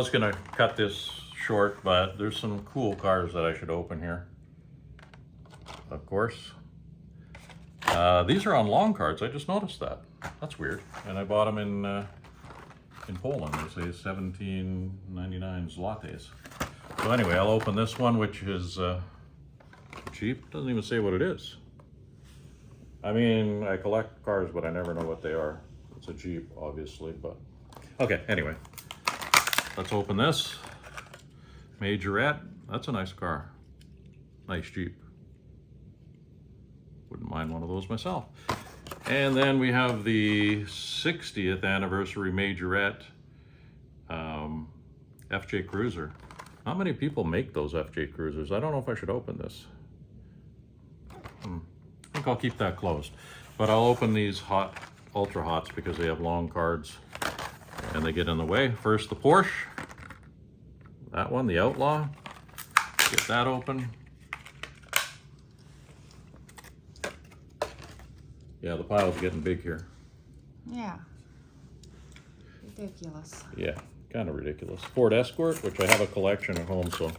I was gonna cut this short, but there's some cool cars that I should open here. Of course. These are on long cards. I just noticed that. That's weird. And I bought them in Poland. They say 17.99 zlotys. So anyway, I'll open this one, which is cheap. Doesn't even say what it is. I mean, I collect cars, but I never know what they are. It's a Jeep, obviously, but okay. Anyway, let's open this. Majorette. That's a nice car. Nice Jeep. Wouldn't mind one of those myself. And then we have the 60th anniversary Majorette FJ Cruiser. Not many people make those FJ Cruisers. I don't know if I should open this. I think I'll keep that closed. But I'll open these Ultra Hots because they have long cards and they get in the way. First, the Porsche. That one, the Outlaw. Get that open. Yeah, the pile's getting big here. Yeah. Ridiculous. Yeah, kind of ridiculous. Ford Escort, which I have a collection at home, so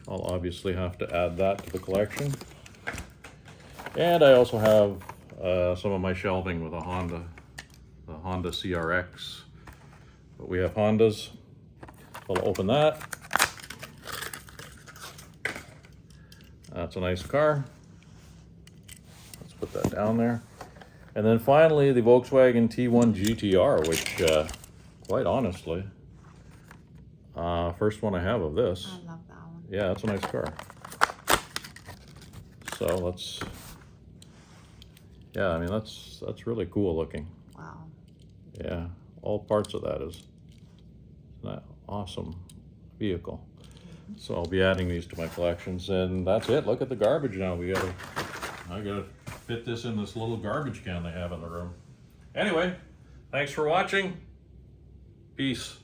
I'll obviously have to add that to the collection. And I also have some of my shelving with a Honda, the Honda CRX. But we have Hondas. I'll open that. That's a nice car. Let's put that down there. And then finally, the Volkswagen T1 GTR, which, quite honestly, first one I have of this. I love that one. Yeah, that's a nice car. So let's, yeah, I mean, that's really cool looking. Wow. Yeah, all parts of that is that awesome vehicle. So I'll be adding these to my collections, and that's it. Look at the garbage now. I gotta fit this in this little garbage can they have in the room. Anyway, thanks for watching. Peace.